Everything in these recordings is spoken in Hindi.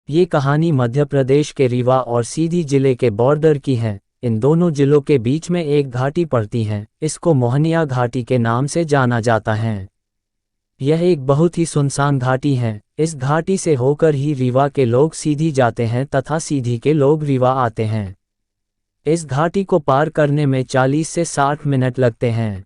ये कहानी मध्य प्रदेश के रीवा और सीधी जिले के बॉर्डर की है। इन दोनों जिलों के बीच में एक घाटी पड़ती है, इसको मोहनिया घाटी के नाम से जाना जाता है। यह एक बहुत ही सुनसान घाटी है। इस घाटी से होकर ही रीवा के लोग सीधी जाते हैं तथा सीधी के लोग रीवा आते हैं। इस घाटी को पार करने में 40 से 60 मिनट लगते हैं।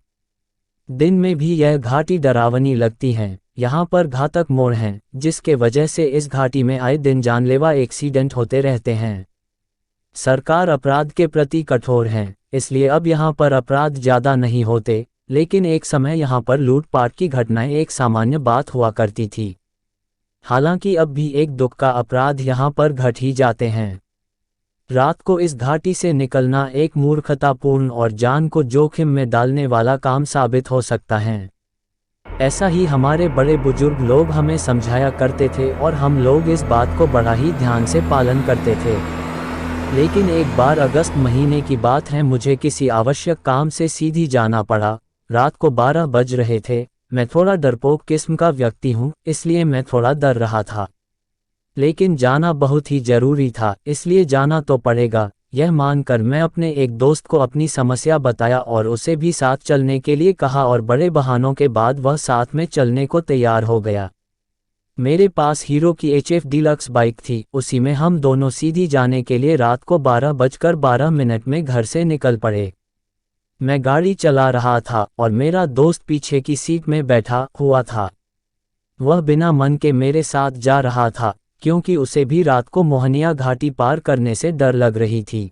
दिन में भी यह घाटी डरावनी लगती है। यहाँ पर घातक मोड़ हैं, जिसके वजह से इस घाटी में आए दिन जानलेवा एक्सीडेंट होते रहते हैं। सरकार अपराध के प्रति कठोर है, इसलिए अब यहाँ पर अपराध ज़्यादा नहीं होते, लेकिन एक समय यहाँ पर लूटपाट की घटनाएं एक सामान्य बात हुआ करती थी। हालांकि अब भी एक दुख का अपराध यहाँ पर घट ही जाते हैं। रात को इस घाटी से निकलना एक मूर्खतापूर्ण और जान को जोखिम में डालने वाला काम साबित हो सकता है। ऐसा ही हमारे बड़े बुजुर्ग लोग हमें समझाया करते थे और हम लोग इस बात को बड़ा ही ध्यान से पालन करते थे। लेकिन एक बार अगस्त महीने की बात है, मुझे किसी आवश्यक काम से सीधी जाना पड़ा। रात को 12 बज रहे थे। मैं थोड़ा डरपोक किस्म का व्यक्ति हूँ, इसलिए मैं थोड़ा डर रहा था, लेकिन जाना बहुत ही जरूरी था, इसलिए जाना तो पड़ेगा। यह मानकर मैं अपने एक दोस्त को अपनी समस्या बताया और उसे भी साथ चलने के लिए कहा और बड़े बहानों के बाद वह साथ में चलने को तैयार हो गया। मेरे पास हीरो की HF डीलक्स बाइक थी, उसी में हम दोनों सीधी जाने के लिए रात को 12:12 में घर से निकल पड़े। मैं गाड़ी चला रहा था और मेरा दोस्त पीछे की सीट में बैठा हुआ था। वह बिना मन के मेरे साथ जा रहा था, क्योंकि उसे भी रात को मोहनिया घाटी पार करने से डर लग रही थी।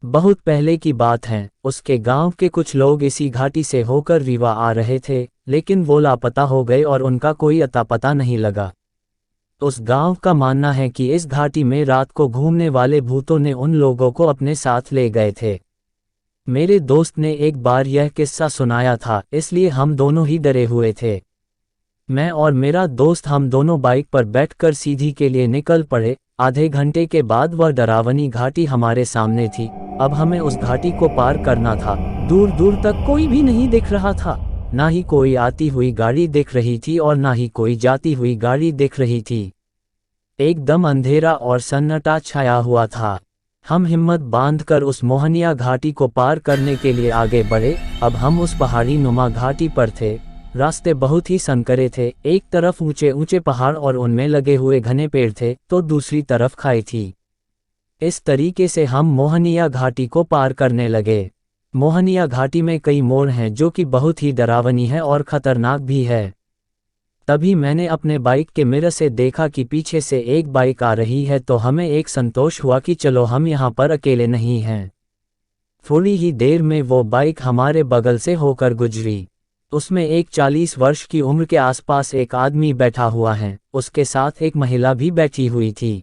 बहुत पहले की बात है, उसके गांव के कुछ लोग इसी घाटी से होकर रीवा आ रहे थे, लेकिन वो लापता हो गए और उनका कोई अता पता नहीं लगा। उस गांव का मानना है कि इस घाटी में रात को घूमने वाले भूतों ने उन लोगों को अपने साथ ले गए थे। मेरे दोस्त ने एक बार यह किस्सा सुनाया था, इसलिए हम दोनों ही डरे हुए थे। मैं और मेरा दोस्त हम दोनों बाइक पर बैठकर सीधी के लिए निकल पड़े। आधे घंटे के बाद वह डरावनी घाटी हमारे सामने थी। अब हमें उस घाटी को पार करना था। दूर दूर तक कोई भी नहीं दिख रहा था, ना ही कोई आती हुई गाड़ी दिख रही थी और ना ही कोई जाती हुई गाड़ी दिख रही थी। एकदम अंधेरा और सन्नाटा छाया हुआ था। हम हिम्मत बांधकर उस मोहनिया घाटी को पार करने के लिए आगे बढ़े। अब हम उस पहाड़ी नुमा घाटी पर थे। रास्ते बहुत ही संकरे थे। एक तरफ ऊंचे ऊंचे पहाड़ और उनमें लगे हुए घने पेड़ थे, तो दूसरी तरफ खाई थी। इस तरीके से हम मोहनिया घाटी को पार करने लगे। मोहनिया घाटी में कई मोड़ हैं जो कि बहुत ही डरावनी है और खतरनाक भी है। तभी मैंने अपने बाइक के मिरर से देखा कि पीछे से एक बाइक आ रही है, तो हमें एक संतोष हुआ कि चलो हम यहाँ पर अकेले नहीं हैं। थोड़ी ही देर में वो बाइक हमारे बगल से होकर गुजरी। उसमें एक 40 वर्ष की उम्र के आसपास एक आदमी बैठा हुआ है, उसके साथ एक महिला भी बैठी हुई थी।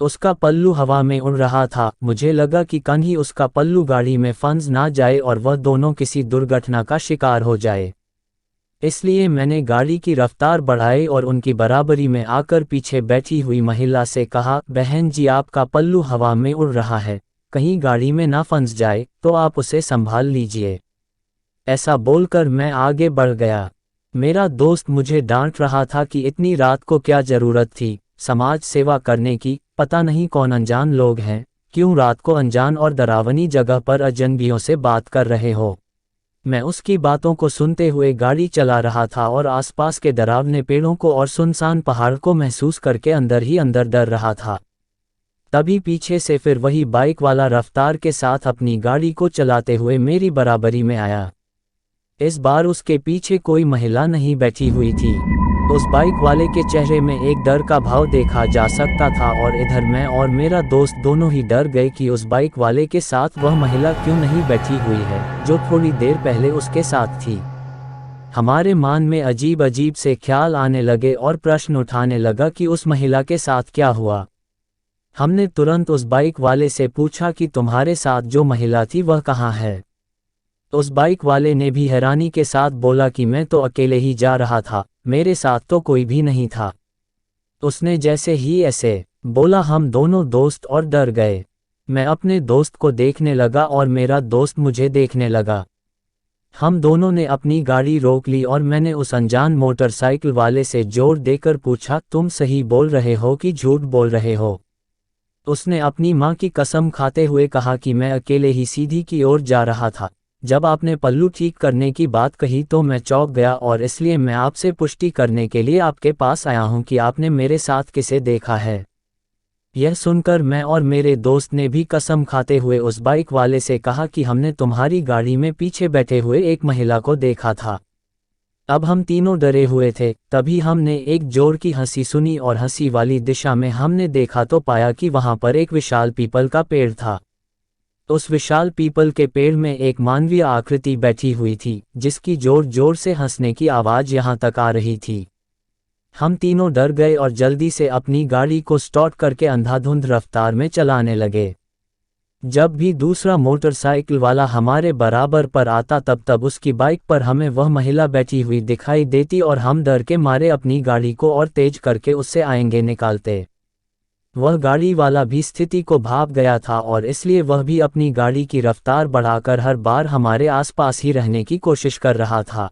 उसका पल्लू हवा में उड़ रहा था। मुझे लगा कि कहीं उसका पल्लू गाड़ी में फंस ना जाए और वह दोनों किसी दुर्घटना का शिकार हो जाए। इसलिए मैंने गाड़ी की रफ्तार बढ़ाई और उनकी बराबरी में आकर पीछे बैठी हुई महिला से कहा, बहन जी, आपका पल्लू हवा में उड़ रहा है, कहीं गाड़ी में ना फंस जाए, तो आप उसे संभाल लीजिए। ऐसा बोलकर मैं आगे बढ़ गया। मेरा दोस्त मुझे डांट रहा था कि इतनी रात को क्या जरूरत थी समाज सेवा करने की, पता नहीं कौन अनजान लोग हैं, क्यों रात को अनजान और डरावनी जगह पर अजनबियों से बात कर रहे हो। मैं उसकी बातों को सुनते हुए गाड़ी चला रहा था और आसपास के डरावने पेड़ों को और सुनसान पहाड़ को महसूस करके अंदर ही अंदर डर रहा था। तभी पीछे से फिर वही बाइक वाला रफ्तार के साथ अपनी गाड़ी को चलाते हुए मेरी बराबरी में आया। इस बार उसके पीछे कोई महिला नहीं बैठी हुई थी। उस बाइक वाले के चेहरे में एक डर का भाव देखा जा सकता था और इधर मैं और मेरा दोस्त दोनों ही डर गए कि उस बाइक वाले के साथ वह महिला क्यों नहीं बैठी हुई है, जो थोड़ी देर पहले उसके साथ थी। हमारे मन में अजीब अजीब से ख्याल आने लगे और प्रश्न उठाने लगा कि उस महिला के साथ क्या हुआ। हमने तुरंत उस बाइक वाले से पूछा कि तुम्हारे साथ जो महिला थी वह कहाँ है। उस बाइक वाले ने भी हैरानी के साथ बोला कि मैं तो अकेले ही जा रहा था, मेरे साथ तो कोई भी नहीं था। उसने जैसे ही ऐसे बोला, हम दोनों दोस्त और डर गए। मैं अपने दोस्त को देखने लगा और मेरा दोस्त मुझे देखने लगा। हम दोनों ने अपनी गाड़ी रोक ली और मैंने उस अनजान मोटरसाइकिल वाले से जोर देकर पूछा, तुम सही बोल रहे हो कि झूठ बोल रहे हो? उसने अपनी माँ की कसम खाते हुए कहा कि मैं अकेले ही सीधी की ओर जा रहा था। जब आपने पल्लू ठीक करने की बात कही तो मैं चौंक गया और इसलिए मैं आपसे पुष्टि करने के लिए आपके पास आया हूं कि आपने मेरे साथ किसे देखा है। यह सुनकर मैं और मेरे दोस्त ने भी कसम खाते हुए उस बाइक वाले से कहा कि हमने तुम्हारी गाड़ी में पीछे बैठे हुए एक महिला को देखा था। अब हम तीनों डरे हुए थे। तभी हमने एक जोर की हंसी सुनी और हंसी वाली दिशा में हमने देखा तो पाया कि वहां पर एक विशाल पीपल का पेड़ था। उस विशाल पीपल के पेड़ में एक मानवीय आकृति बैठी हुई थी, जिसकी जोर जोर से हंसने की आवाज यहां तक आ रही थी। हम तीनों डर गए और जल्दी से अपनी गाड़ी को स्टार्ट करके अंधाधुंध रफ्तार में चलाने लगे। जब भी दूसरा मोटरसाइकिल वाला हमारे बराबर पर आता तब उसकी बाइक पर हमें वह महिला बैठी हुई दिखाई देती और हम डर के मारे अपनी गाड़ी को और तेज करके उससे आएंगे निकालते। वह गाड़ी वाला भी स्थिति को भाप गया था और इसलिए वह भी अपनी गाड़ी की रफ्तार बढ़ाकर हर बार हमारे आसपास ही रहने की कोशिश कर रहा था।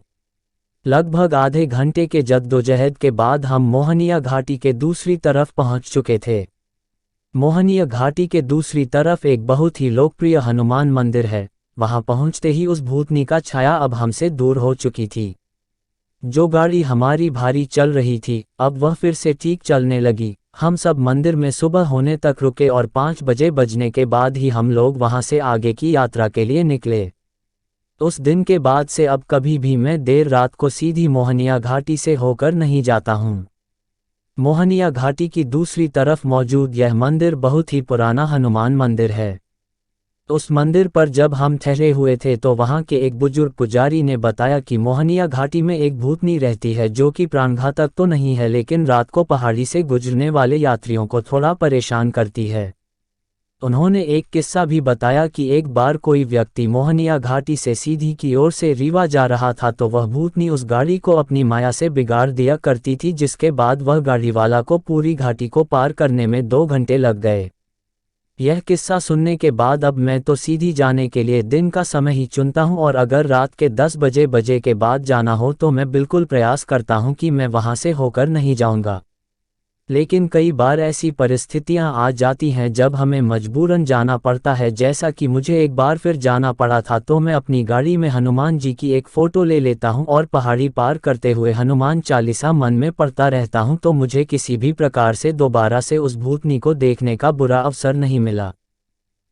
लगभग आधे घंटे के जद्दोजहद के बाद हम मोहनिया घाटी के दूसरी तरफ पहुंच चुके थे। मोहनिया घाटी के दूसरी तरफ एक बहुत ही लोकप्रिय हनुमान मंदिर है। वहां पहुंचते ही उस भूतनी का छाया अब हमसे दूर हो चुकी थी। जो गाड़ी हमारी भारी चल रही थी, अब वह फिर से ठीक चलने लगी। हम सब मंदिर में सुबह होने तक रुके और 5 बजे बजने के बाद ही हम लोग वहां से आगे की यात्रा के लिए निकले। उस दिन के बाद से अब कभी भी मैं देर रात को सीधी मोहनिया घाटी से होकर नहीं जाता हूँ। मोहनिया घाटी की दूसरी तरफ मौजूद यह मंदिर बहुत ही पुराना हनुमान मंदिर है। उस मंदिर पर जब हम ठहरे हुए थे तो वहां के एक बुजुर्ग पुजारी ने बताया कि मोहनिया घाटी में एक भूतनी रहती है जो कि प्राणघातक तो नहीं है, लेकिन रात को पहाड़ी से गुजरने वाले यात्रियों को थोड़ा परेशान करती है। उन्होंने एक किस्सा भी बताया कि एक बार कोई व्यक्ति मोहनिया घाटी से सीधी की ओर से रीवा जा रहा था तो वह भूतनी उस गाड़ी को अपनी माया से बिगाड़ दिया करती थी, जिसके बाद वह गाड़ी वाला को पूरी घाटी को पार करने में 2 घंटे लग गए। यह किस्सा सुनने के बाद अब मैं तो सीधी जाने के लिए दिन का समय ही चुनता हूं और अगर रात के 10 बजे के बाद जाना हो तो मैं बिल्कुल प्रयास करता हूं कि मैं वहां से होकर नहीं जाऊंगा। लेकिन कई बार ऐसी परिस्थितियां आ जाती हैं जब हमें मजबूरन जाना पड़ता है, जैसा कि मुझे एक बार फिर जाना पड़ा था। तो मैं अपनी गाड़ी में हनुमान जी की एक फ़ोटो ले लेता हूं और पहाड़ी पार करते हुए हनुमान चालीसा मन में पढ़ता रहता हूं, तो मुझे किसी भी प्रकार से दोबारा से उस भूतनी को देखने का बुरा अवसर नहीं मिला।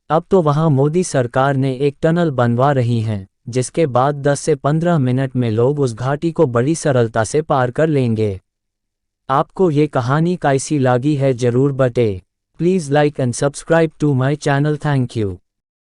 अब तो वहां मोदी सरकार ने एक टनल बनवा रही है, जिसके बाद 10 से 15 मिनट में लोग उस घाटी को बड़ी सरलता से पार कर लेंगे। आपको ये कहानी कैसी लगी है जरूर बताएं। Please like and subscribe to my channel. Thank you.